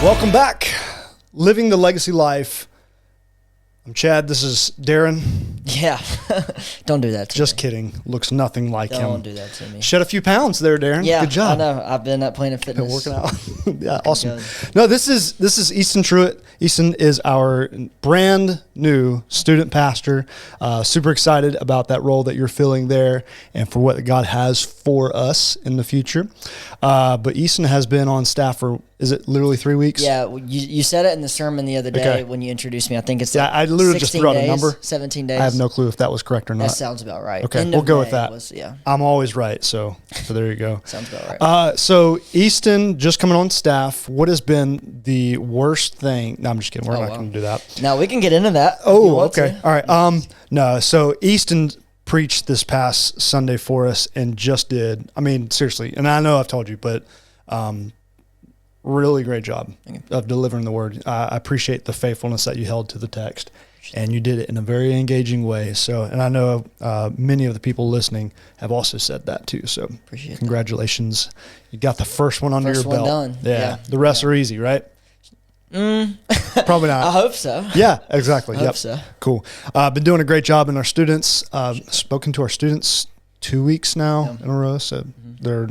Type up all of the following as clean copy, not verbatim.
Welcome back. Living the Legacy Life. I'm Chad. This is Darren. Yeah. Don't do that to Just me. kidding. Looks nothing like him. Don't do that to me. Shed a few pounds there, Darren. Yeah, Good job. I know. I've been at Planet Been Fitness. working out. Yeah, awesome. Good. No, this is Easton Truitt. Easton is our brand new student pastor. Super excited about that role that you're filling there and for what God has for us in the future. But Easton has been on staff for, is it literally 3 weeks? Yeah, you said it in the sermon the other day Okay. when you introduced me. I think it's Yeah, I literally just 16 threw out a days, number. 17 days. I have no clue if that was correct or not. That sounds about right. Okay, End we'll of go with May that. was- yeah, I'm always right, so there you go. sounds about right. So Easton just coming on staff. What has been the worst thing? No, I'm just kidding. We're not wow. going to do that. Now we can get into that. if you Oh, want okay. to. All right. No. So Easton preached this past Sunday for us and just did. I mean, seriously. And I know I've told you, but really great job of delivering the word. I appreciate the faithfulness that you held to the text, and you did it in a very engaging way. So, and I know many of the people listening have also said that too. So, Appreciate that. congratulations. You got the first one under First your one belt. done. Yeah. Yeah. The rest are easy, right? Probably not. I hope so. Yeah, exactly. I Yep. hope so. Cool. Been doing a great job in our students. Spoken to our students 2 weeks now in a row. So they're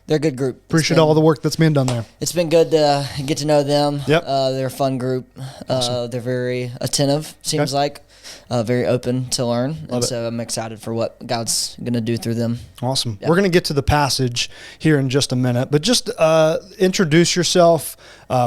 They're a good group. appreciate all the work that's being done there. It's been good to get to know them. Yep. They're a fun group. They're very attentive, seems like. Very open to learn. Love it. So I'm excited for what God's going to do through them. Awesome. Yeah. We're going to get to the passage here in just a minute, but just introduce yourself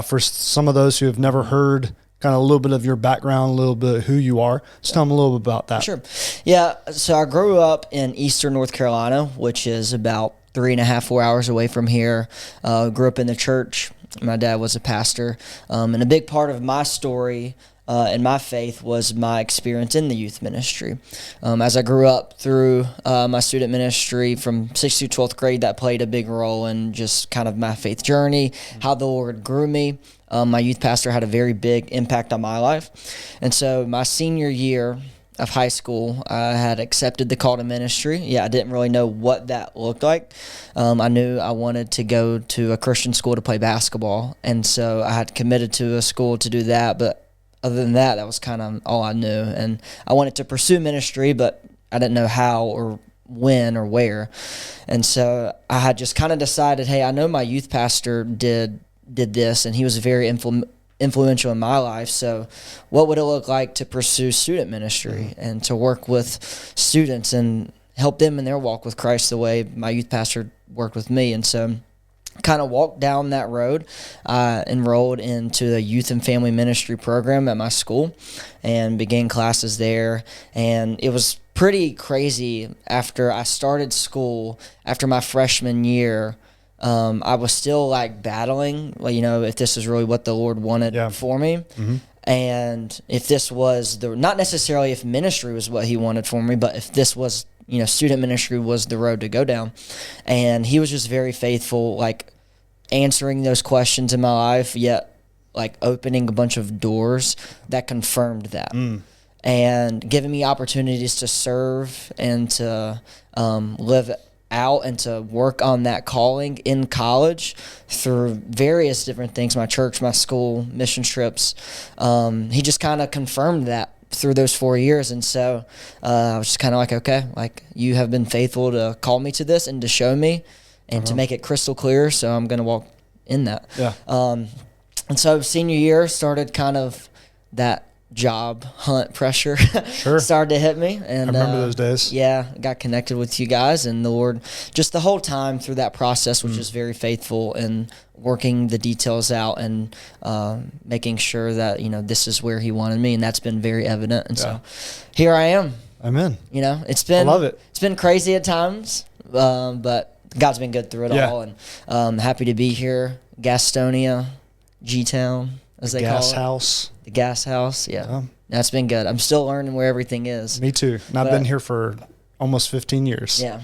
for some of those who have never heard kind of a little bit of your background, a little bit of who you are. Just tell them a little bit about that. Sure. Yeah. So I grew up in eastern North Carolina, which is about 3.5, 4 hours away from here. Grew up in the church. My dad was a pastor. And a big part of my story and my faith was my experience in the youth ministry. As I grew up through my student ministry from 6th through 12th grade, that played a big role in just kind of my faith journey, how the Lord grew me. My youth pastor had a very big impact on my life. And so my senior year of high school, I had accepted the call to ministry. Yeah, I didn't really know what that looked like. I knew I wanted to go to a Christian school to play basketball. And so I had committed to a school to do that, but other than that, that was kind of all I knew. And I wanted to pursue ministry, but I didn't know how or when or where. And so I had just kind of decided, hey, I know my youth pastor did this, and he was very influential in my life. So what would it look like to pursue student ministry and to work with students and help them in their walk with Christ the way my youth pastor worked with me? And so kind of walked down that road. I enrolled into the youth and family ministry program at my school and began classes there. And it was pretty crazy after I started school, after my freshman year. I was still like battling, if this is really what the Lord wanted for me. And if this was not necessarily if ministry was what he wanted for me, but if this was, student ministry was the road to go down. And he was just very faithful, like answering those questions in my life, yet like opening a bunch of doors that confirmed that. And giving me opportunities to serve and to live out and to work on that calling in college through various different things, my church, my school, mission trips. He just kind of confirmed that through those 4 years. And so I was just kind of like, okay, like you have been faithful to call me to this and to show me and to make it crystal clear. So I'm going to walk in that. Yeah. And so senior year started kind of that job hunt pressure started to hit me. And I remember those days. Yeah, got connected with you guys, and the Lord just the whole time through that process was just very faithful in working the details out and making sure that this is where he wanted me, and that's been very evident. And so here I am. Amen. It's been I love it. It's been crazy at times, but God's been good through it all, and happy to be here. Gastonia, G-Town, as they call it. Gas house. The gas house, yeah. That's been good. I'm still learning where everything is. Me too. And I've been here for almost 15 years. Yeah.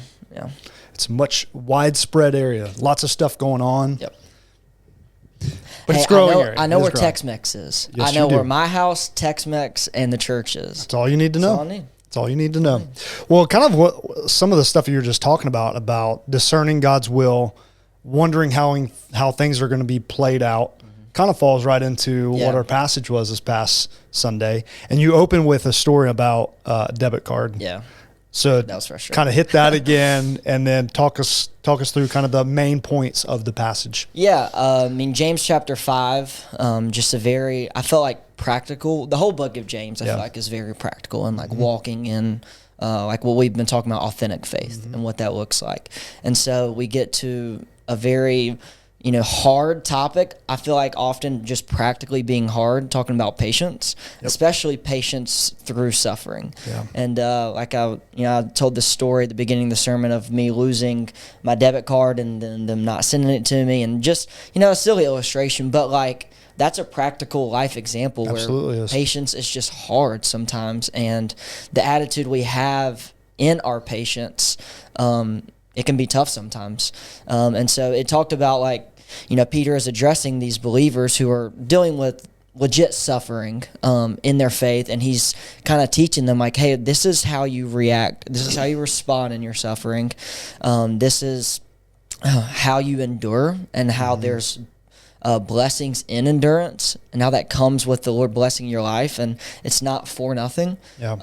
It's a much widespread area. Lots of stuff going on. Yep. But it's growing area. I know It where is growing. Tex-Mex is. Yes, I know you do. where my house, Tex-Mex, and the church is. That's all you need to know. That's all I need. That's all you need to know. Well, kind of what some of the stuff you were just talking about discerning God's will, wondering how things are going to be played out. kind of falls right into what our passage was this past Sunday. And you open with a story about a debit card. Yeah. So that was frustrating. Kind of hit that again, and then talk us through kind of the main points of the passage. Yeah, I mean, James chapter 5, just I felt like practical. The whole book of James, I feel like, is very practical and like walking in, like what we've been talking about, authentic faith and what that looks like. And so we get to a very hard topic. I feel like often just practically being hard, talking about patience, especially patience through suffering. Yeah. And like I told this story at the beginning of the sermon of me losing my debit card and then them not sending it to me, and just a silly illustration, but like that's a practical life example. Absolutely where is. Patience is just hard sometimes, and the attitude we have in our patience, it can be tough sometimes. And so it talked about like, Peter is addressing these believers who are dealing with legit suffering in their faith, and he's kind of teaching them like, hey, this is how you react. This is how you respond in your suffering. This is how you endure, and how there's blessings in endurance, and how that comes with the Lord blessing your life, and it's not for nothing. Yeah.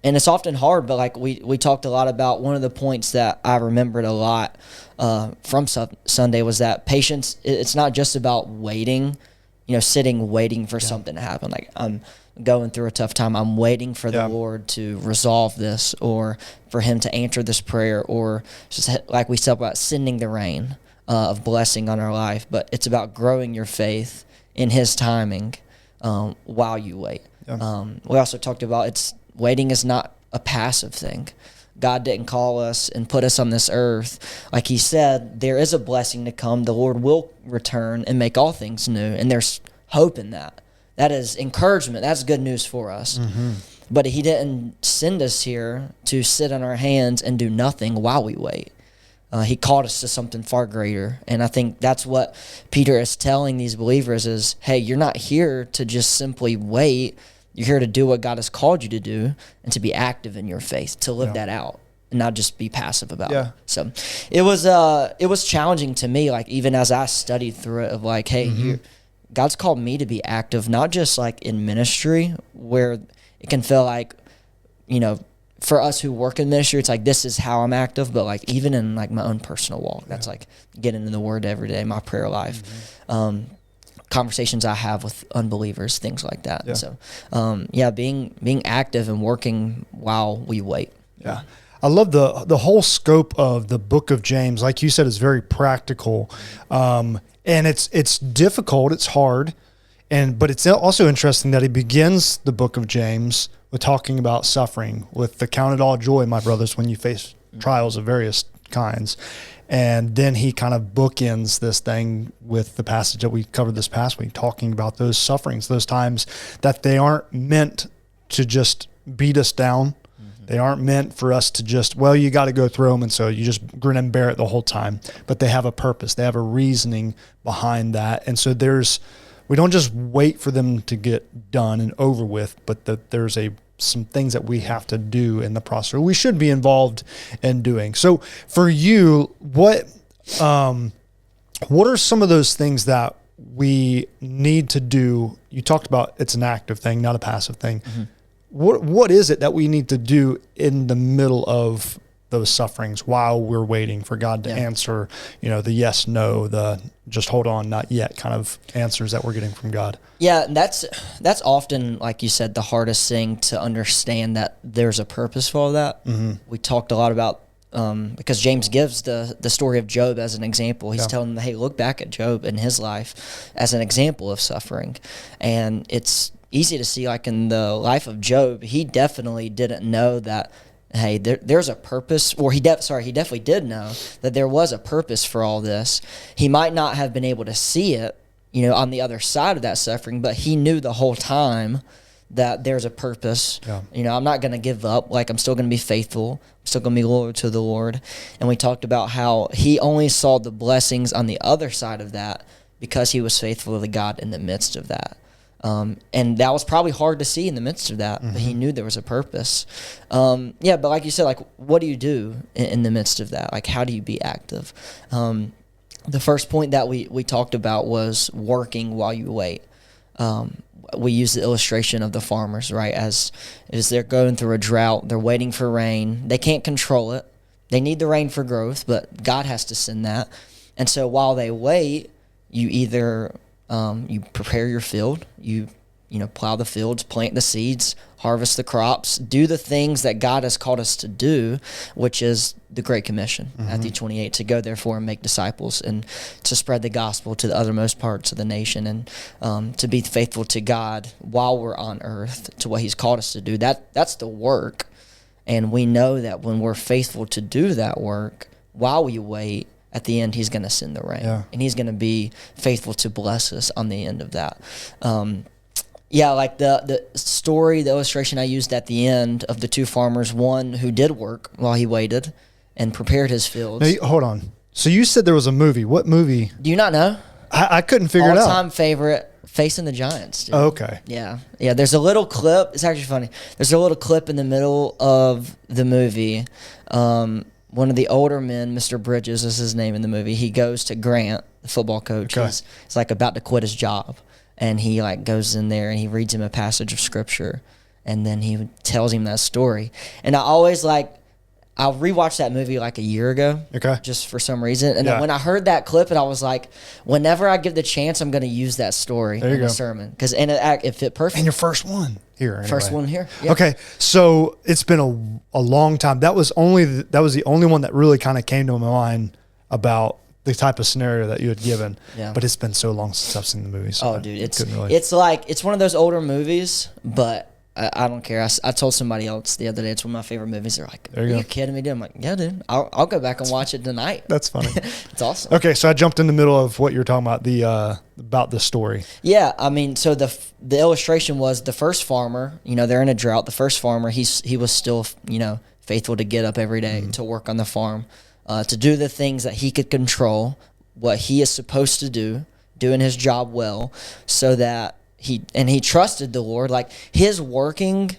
And it's often hard, but like we talked a lot about, one of the points that I remembered a lot from Sunday was that patience, it's not just about waiting, sitting waiting for something to happen. Like, I'm going through a tough time, I'm waiting for the Lord to resolve this, or for him to answer this prayer, or just like we talked about, sending the rain of blessing on our life. But it's about growing your faith in his timing while you wait. We also talked about waiting is not a passive thing. God didn't call us and put us on this earth. Like he said, there is a blessing to come. The Lord will return and make all things new. And there's hope in that. That is encouragement. That's good news for us. Mm-hmm. But he didn't send us here to sit on our hands and do nothing while we wait. He called us to something far greater. And I think that's what Peter is telling these believers is, hey, you're not here to just simply wait. You're here to do what God has called you to do, and to be active in your faith, to live that out, and not just be passive about it. So it was challenging to me, like even as I studied through it, of like, hey, God's called me to be active, not just like in ministry, where it can feel like, for us who work in ministry, it's like, this is how I'm active, but like even in like my own personal walk, that's like getting in the Word every day, my prayer life, conversations I have with unbelievers, things like that. Yeah. So, being active and working while we wait. Yeah. I love the whole scope of the book of James. Like you said, is very practical. And it's difficult. It's hard. But it's also interesting that he begins the book of James with talking about suffering, with the count it all joy, my brothers, when you face trials of various kinds. And then he kind of bookends this thing with the passage that we covered this past week, talking about those sufferings, those times that they aren't meant to just beat us down. Mm-hmm. They aren't meant for us to just, you got to go through them, and so you just grin and bear it the whole time. But they have a purpose. They have a reasoning behind that. And so we don't just wait for them to get done and over with, but that there's some things that we have to do in the process, or we should be involved in doing. So for you, what are some of those things that we need to do? You talked about it's an active thing, not a passive thing. Mm-hmm. What is it that we need to do in the middle of those sufferings while we're waiting for God to answer, the yes, no, the just hold on, not yet kind of answers that we're getting from God? Yeah, that's often, like you said, the hardest thing to understand, that there's a purpose for all that. Mm-hmm. We talked a lot about, because James gives the story of Job as an example. He's telling them, hey, look back at Job and his life as an example of suffering. And it's easy to see, like in the life of Job, he definitely didn't know that, hey, there's a purpose, or he definitely did know that there was a purpose for all this. He might not have been able to see it, on the other side of that suffering, but he knew the whole time that there's a purpose. Yeah. I'm not going to give up. Like, I'm still going to be faithful. I'm still going to be loyal to the Lord. And we talked about how he only saw the blessings on the other side of that because he was faithful to God in the midst of that. And that was probably hard to see in the midst of that, but he knew there was a purpose. But like you said, like, what do you do in the midst of that? Like, how do you be active? the first point that we talked about was working while you wait. We use the illustration of the farmers, right? As they're going through a drought, they're waiting for rain. They can't control it. They need the rain for growth, but God has to send that. And so while they wait, you either you prepare your field, you plow the fields, plant the seeds, harvest the crops, do the things that God has called us to do, which is the Great Commission, Matthew 28, to go therefore and make disciples and to spread the gospel to the uttermost parts of the nation, and to be faithful to God while we're on earth to what he's called us to do. That's the work. And we know that when we're faithful to do that work, while we wait, at the end, he's going to send the rain. Yeah. And he's going to be faithful to bless us on the end of that. Like the story, the illustration I used at the end of the two farmers, one who did work while he waited and prepared his fields. Now, hold on. So you said there was a movie. What movie? Do you not know? I couldn't figure it out. All-time favorite, Facing the Giants. Dude. Oh, okay. Yeah. There's a little clip. It's actually funny. There's a little clip in the middle of the movie. One of the older men, Mr. Bridges is his name in the movie. He goes to Grant, the football coach. Okay. He's like about to quit his job. And he like goes in there and he reads him a passage of scripture, and then he tells him that story. And I always I'll rewatch that movie like a year ago, just for some reason. And then when I heard that clip, and I was like, whenever I give the chance, I'm going to use that story in the sermon because it fit perfect. And your first one here, anyway. First one here. Yep. Okay, so it's been a long time. That was the only one that really kind of came to my mind about the type of scenario that you had given. Yeah. But it's been so long since I've seen the movie. So dude, it's one of those older movies, but I don't care. I told somebody else the other day it's one of my favorite movies. They're like, "Are you kidding me, dude?" I'm like, "Yeah, dude. I'll go back and watch it tonight." That's funny. It's awesome. Okay, so I jumped in the middle of what you're talking about the story. Yeah, I mean, so the illustration was the first farmer. They're in a drought. The first farmer, he was still faithful to get up every day to work on the farm, to do the things that he could control, what he is supposed to do, doing his job well, so that he trusted the Lord. Like his working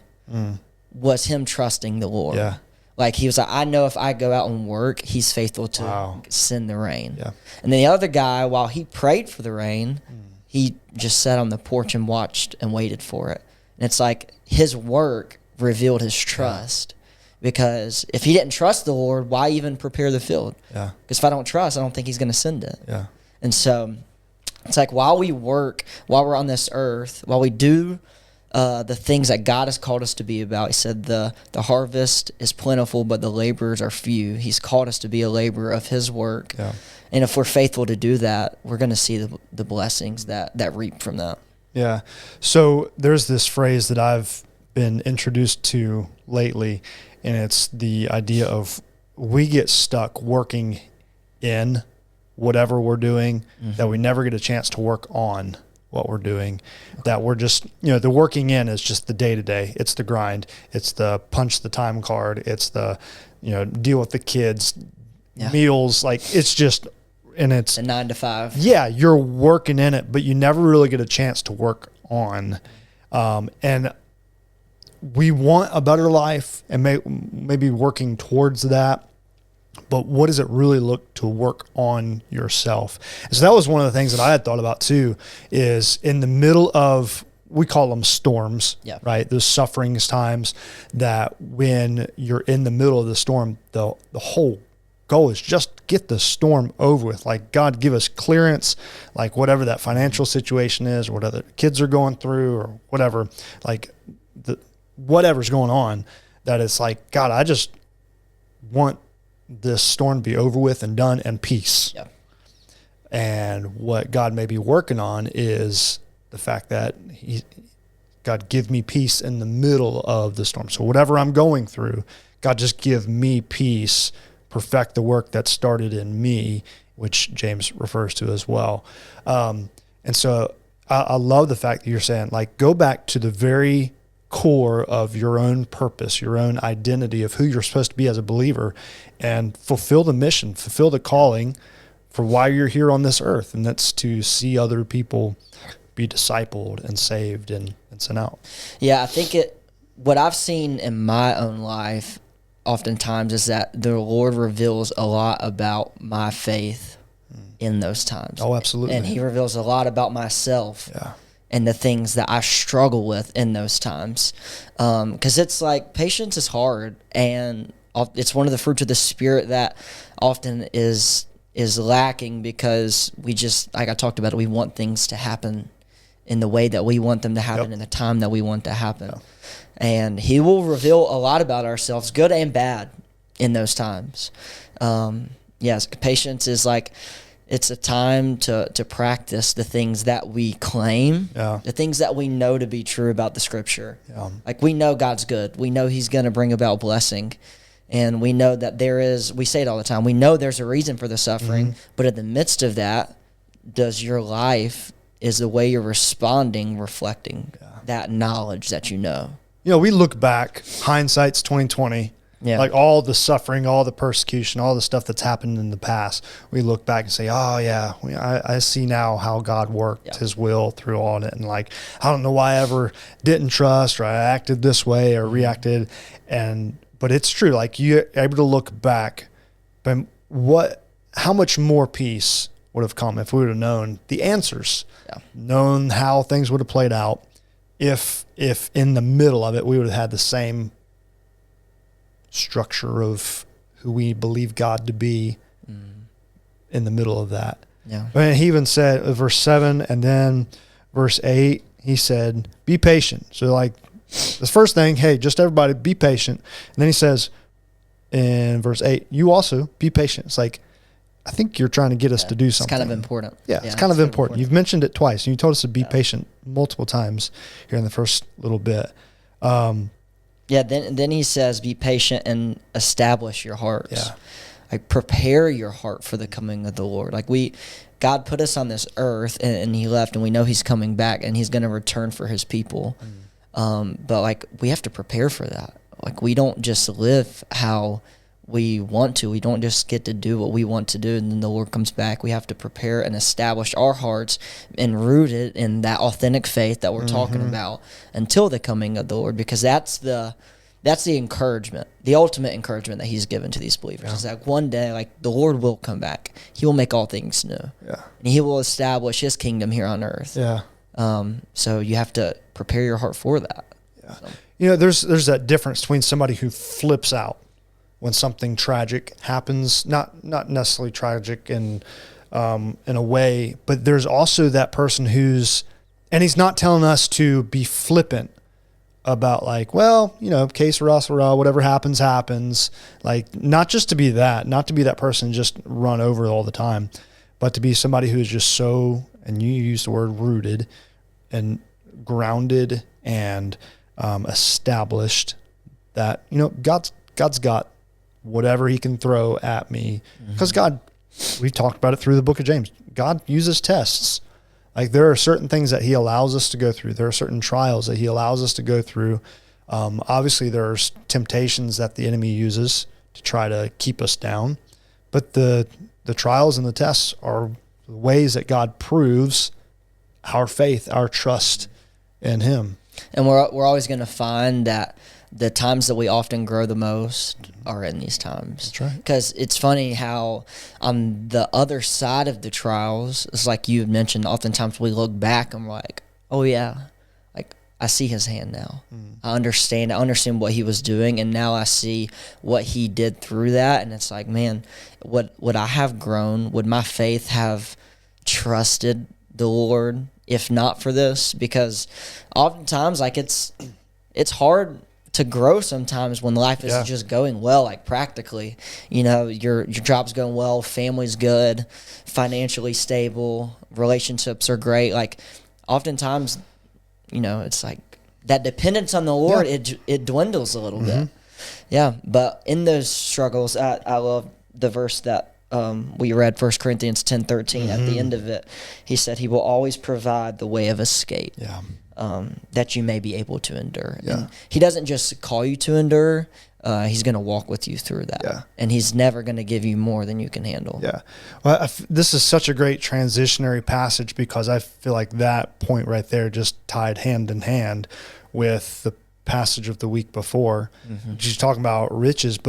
was him trusting the Lord. Yeah. Like he was like, I know if I go out and work, he's faithful to send the rain. Yeah. And then the other guy, while he prayed for the rain, he just sat on the porch and watched and waited for it. And it's like his work revealed his trust. Because if he didn't trust the Lord, why even prepare the field? Yeah. Because if I don't trust, I don't think he's going to send it. Yeah. And so it's like while we work, while we're on this earth, while we do the things that God has called us to be about, he said the harvest is plentiful, but the laborers are few. He's called us to be a laborer of his work. Yeah. And if we're faithful to do that, we're going to see the blessings that reap from that. Yeah. So there's this phrase that I've been introduced to lately, and it's the idea of we get stuck working in whatever we're doing, that we never get a chance to work on what we're doing, that we're just, the working in is just the day-to-day. It's the grind. It's the punch the time card. It's the, deal with the kids, meals. Like it's just, and it's a 9 to 5. Yeah. You're working in it, but you never really get a chance to work on. And we want a better life and maybe working towards that. But what does it really look to work on yourself? And so that was one of the things that I had thought about too, is in the middle of, we call them storms, right? Those sufferings times that when you're in the middle of the storm, the whole goal is just get the storm over with. Like God, give us clearance, like whatever that financial situation is, or whatever the kids are going through or whatever, like whatever's going on, that it's like, God, I just want this storm to be over with and done and peace. Yep. And what God may be working on is the fact that God, give me peace in the middle of the storm. So whatever I'm going through, God, just give me peace, perfect the work that started in me, which James refers to as well. And so I love the fact that you're saying, like, go back to the very core of your own purpose, your own identity of who you're supposed to be as a believer, and fulfill the mission, fulfill the calling for why you're here on this earth. And that's to see other people be discipled and saved and sent out. Yeah, I think what I've seen in my own life oftentimes is that the Lord reveals a lot about my faith in those times. Oh, absolutely. And he reveals a lot about myself. Yeah. And the things that I struggle with in those times. Because it's like patience is hard, and it's one of the fruits of the Spirit that often is lacking because we just, like I talked about it, we want things to happen in the way that we want them to happen in the time that we want to happen. And he will reveal a lot about ourselves, good and bad, in those times. Yes, patience is like, it's a time to practice the things that we claim, the things that we know to be true about the Scripture. Like, we know God's good. We know he's going to bring about blessing. And we know that we say it all the time, we know there's a reason for the suffering, but in the midst of that, does your life, is the way you're responding reflecting that knowledge that you know? You know, we look back, hindsight's 2020. Yeah. Like all the suffering, all the persecution, all the stuff that's happened in the past, we look back and say, oh yeah, I see now how God worked his will through all it. And like, I don't know why I ever didn't trust, or I acted this way or reacted. But it's true. Like, you're able to look back, but how much more peace would have come if we would have known the answers, known how things would have played out. If in the middle of it, we would have had the same structure of who we believe God to be in the middle of that. Yeah. And he even said, verse 7 and then verse 8, he said, be patient. So like, the first thing, hey, just everybody be patient. And then he says in verse 8, you also be patient. It's like, I think you're trying to get us to do something. It's kind of important. Yeah, it's kind of important. You've mentioned it twice, and you told us to be patient multiple times here in the first little bit. Then he says, be patient and establish your hearts. Yeah. Like, prepare your heart for the coming of the Lord. Like, God put us on this earth, and he left, and we know he's coming back, and he's going to return for his people. But like, we have to prepare for that. Like, we don't just live how we want to. We don't just get to do what we want to do, and then the Lord comes back. We have to prepare and establish our hearts and root it in that authentic faith that we're talking about until the coming of the Lord, because that's the encouragement, the ultimate encouragement that he's given to these believers. Is that one day, like, the Lord will come back. He will make all things new. Yeah. And he will establish his kingdom here on earth. Yeah. So you have to prepare your heart for that. Yeah. So. You know, there's that difference between somebody who flips out when something tragic happens, not necessarily tragic in a way, but there's also that person and he's not telling us to be flippant about, like, well, you know, que sera, sera, whatever happens. Like, not just to be that, not to be that person just run over all the time, but to be somebody who is just so, and you use the word rooted and grounded and established that, you know, God's got whatever he can throw at me. Because God, we've talked about it through the book of James, God uses tests. Like, there are certain things that he allows us to go through. There are certain trials that he allows us to go through. Obviously, there are temptations that the enemy uses to try to keep us down. But the trials and the tests are the ways that God proves our faith, our trust in him. And we're always going to find that the times that we often grow the most are in these times. That's right. Because it's funny how on the other side of the trials, it's like you had mentioned, oftentimes we look back and we're like, oh yeah, like, I see his hand now. I understand what he was doing, and now I see what he did through that. And it's like, man, would I have grown? Would my faith have trusted the Lord if not for this? Because oftentimes, like, it's hard to grow sometimes when life is just going well, like, practically. You know, your job's going well, family's good, financially stable, relationships are great. Like, oftentimes, you know, it's like that dependence on the Lord, it dwindles a little bit. Yeah, but in those struggles, I love the verse that we read, 1 Corinthians 10:13. At the end of it, he said, he will always provide the way of escape. Yeah. That you may be able to endure. Yeah. And he doesn't just call you to endure. He's going to walk with you through that. Yeah. And he's never going to give you more than you can handle. Yeah. Well, this is such a great transitionary passage, because I feel like that point right there just tied hand in hand with the passage of the week before. She's talking about riches,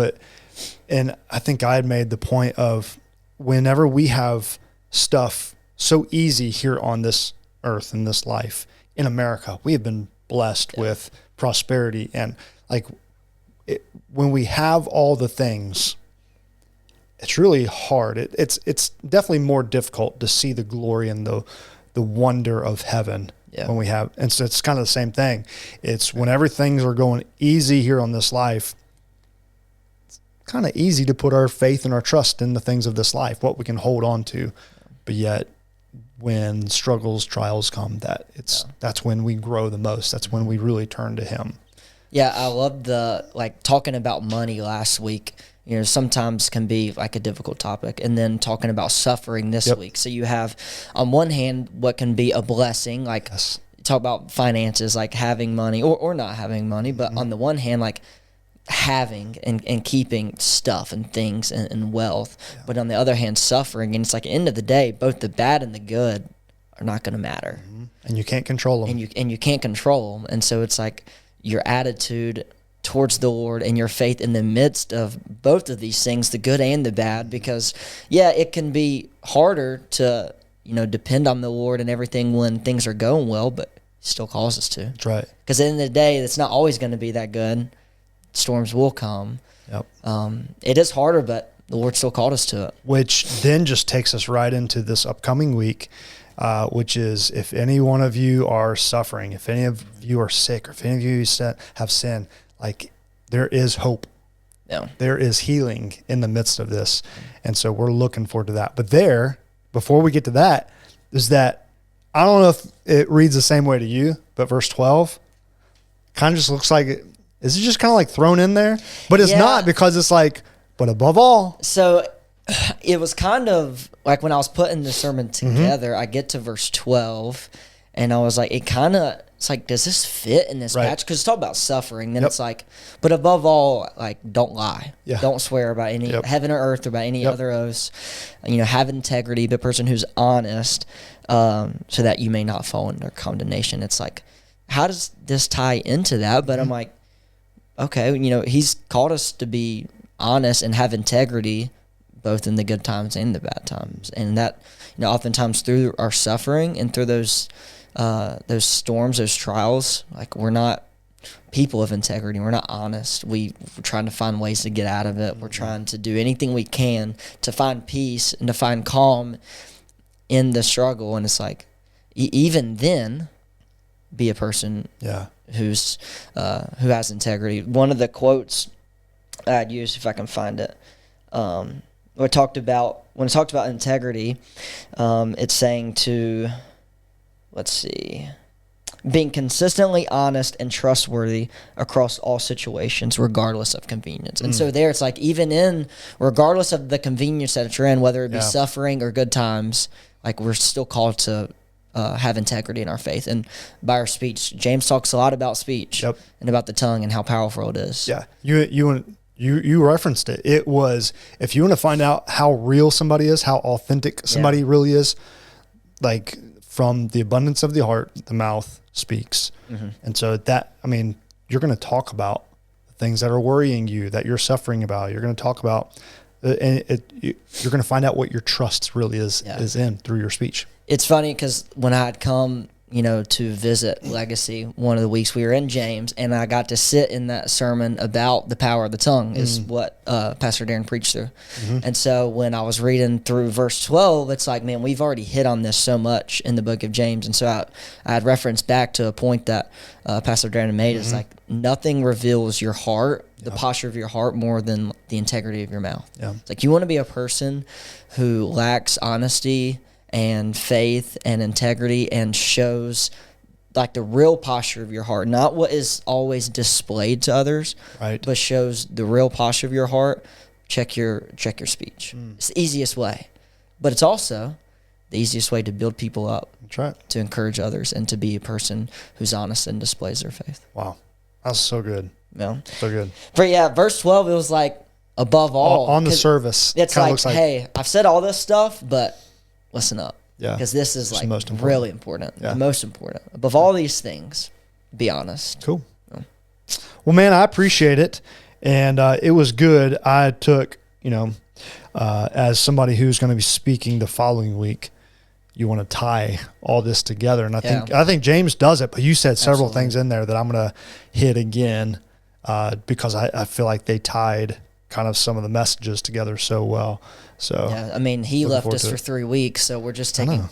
and I think I had made the point of whenever we have stuff so easy here on this earth, in this life, in America. We have been blessed with prosperity. And like when we have all the things, it's really hard. It's definitely more difficult to see the glory and the wonder of heaven when we have. And so it's kind of the same thing. It's whenever things are going easy here on this life, it's kind of easy to put our faith and our trust in the things of this life, what we can hold on to. But yet when struggles, trials come, that's when we grow the most. That's when we really turn to him. Yeah, I love talking about money last week. Sometimes can be like a difficult topic, and then talking about suffering this week. So you have, on one hand, what can be a blessing, like talk about finances, like having money or not having money, but on the one hand, like having and keeping stuff and things and wealth. But on the other hand, suffering, and it's like at the end of the day, both the bad and the good are not going to matter. And you can't control them. And you can't control them. And so it's like your attitude towards the Lord and your faith in the midst of both of these things, the good and the bad, because it can be harder to, depend on the Lord and everything when things are going well, but he still calls us to. That's right. Because at the end of the day, it's not always going to be that good. Storms will come. Yep. It is harder, but the Lord still called us to it. Which then just takes us right into this upcoming week, which is, if any one of you are suffering, if any of you are sick, or if any of you have sin, like there is hope. Yeah. There is healing in the midst of this. And so we're looking forward to that. But before we get to that, is that, I don't know if it reads the same way to you, but verse 12 kind of just looks like is it just kind of like thrown in there? But it's not, because it's like, but above all. So it was kind of like when I was putting the sermon together, I get to verse 12 and I was like, it's like, does this fit in this patch? Because it's all about suffering. Then it's like, but above all, like, don't lie. Yeah. Don't swear about any heaven or earth or about any other oaths. Have integrity, be a person who's honest, so that you may not fall under condemnation. It's like, how does this tie into that? But I'm like, okay, he's called us to be honest and have integrity both in the good times and the bad times. And that, oftentimes through our suffering and through those storms, those trials, like, we're not people of integrity. We're not honest. We're trying to find ways to get out of it. We're trying to do anything we can to find peace and to find calm in the struggle. And it's like, even then, be a person who has integrity. One of the quotes I'd use, if I can find it, when it talked about integrity, it's saying to, let's see, being consistently honest and trustworthy across all situations, regardless of convenience. And so there, it's like, regardless of the convenience that you're in, whether it be suffering or good times, like, we're still called to have integrity in our faith. And by our speech, James talks a lot about speech and about the tongue and how powerful it is. Yeah. You referenced it. It was, if you want to find out how real somebody is, how authentic somebody really is, like, from the abundance of the heart, the mouth speaks. And so you're going to talk about the things that are worrying you, that you're suffering about. You're going to talk about, you're going to find out what your trust really is in through your speech. It's funny because when I had come, to visit Legacy, one of the weeks we were in James, and I got to sit in that sermon about the power of the tongue, is what Pastor Darren preached through. And so when I was reading through verse 12, it's like, man, we've already hit on this so much in the book of James. And so I had referenced back to a point that Pastor Darren made, is like, nothing reveals your heart, the posture of your heart, more than the integrity of your mouth. It's like, you want to be a person who lacks honesty and faith and integrity and shows like the real posture of your heart, not what is always displayed to others, but shows the real posture of your heart. Check your speech. It's the easiest way, but it's also the easiest way to build people up. That's right. To encourage others and to be a person who's honest and displays their faith. Wow. That's so good. Yeah. So good. But verse 12, it was like, above all. On the service. It's like, hey, I've said all this stuff, but listen up. Yeah. Because this is like most important. Really important. The most important. Above all these things, be honest. Cool. Well, man, I appreciate it. And it was good. I took, as somebody who's going to be speaking the following week, you want to tie all this together. And I think James does it, but you said several things in there that I'm going to hit again because I feel like they tied kind of some of the messages together so well. So yeah, I mean, he left us for 3 weeks, so we're just taking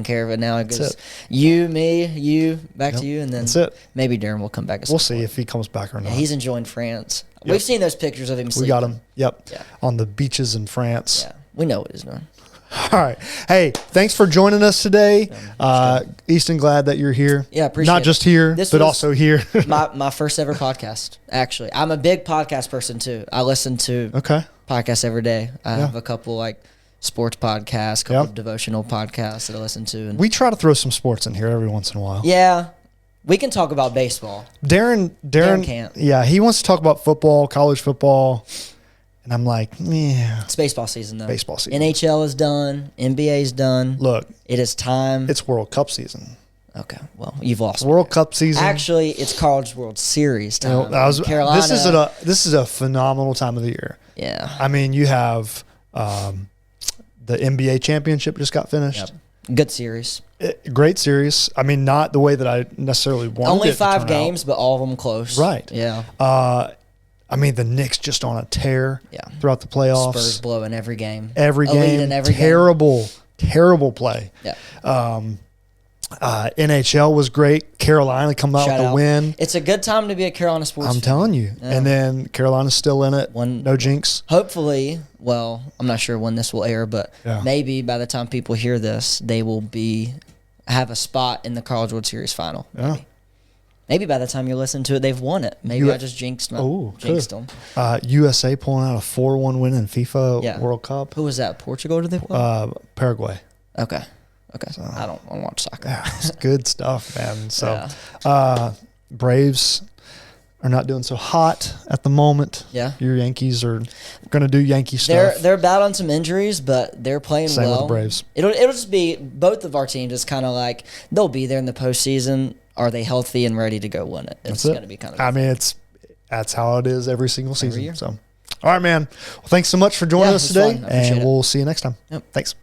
care of it now. It goes you, me, you, back to you, and then maybe Darren will come back. We'll see if he comes back or not. Yeah, he's enjoying France. Yep. We've seen those pictures of him sleeping. We got him. Yep. Yeah. On the beaches in France. Yeah. We know what he's doing. All right. Hey, thanks for joining us today. Easton, glad that you're here. Yeah, appreciate it. Not just here, but also here. my first ever podcast, actually. I'm a big podcast person, too. I listen to podcasts every day. I have a couple, like, sports podcasts, a couple of devotional podcasts that I listen to. And we try to throw some sports in here every once in a while. Yeah. We can talk about baseball. Darren can't. Yeah, he wants to talk about football, college football. And I'm like, yeah. It's baseball season, though. Baseball season. NHL is done. NBA is done. Look. It is time. It's World Cup season. Okay. Well, you've lost World Cup season. Actually, it's College World Series time. Carolina. This is a phenomenal time of the year. Yeah. I mean, you have the NBA championship just got finished. Yep. Good series. Great series. I mean, not the way that I necessarily wanted Only it to 5 turn games, out. but all of them close. Right. Yeah. I mean, the Knicks just on a tear throughout the playoffs. Spurs blowing every game. Every game. Terrible play. Yeah. NHL was great. Carolina coming out with a win. It's a good time to be a Carolina sports fan. I'm telling you. Yeah. And then Carolina's still in it. No jinx. Hopefully, well, I'm not sure when this will air, but maybe by the time people hear this, they will have a spot in the College World Series final. Maybe. Maybe by the time you listen to it, they've won it. Maybe I just jinxed them. USA pulling out a 4-1 win in FIFA World Cup. Who was that? Portugal? Did they play? Paraguay. Okay. So, I don't watch soccer. Yeah, it's good stuff, man. So, Braves are not doing so hot at the moment. Yeah. Your Yankees are going to do Yankee stuff. They're battling some injuries, but they're playing well. Same with the Braves. It'll just be both of our teams. It's kind of like they'll be there in the postseason. Are they healthy and ready to go win it? It's going to be kind of. I mean, that's how it is every single season. So, all right, man. Well, thanks so much for joining us today, and we'll see you next time. Yep. Thanks.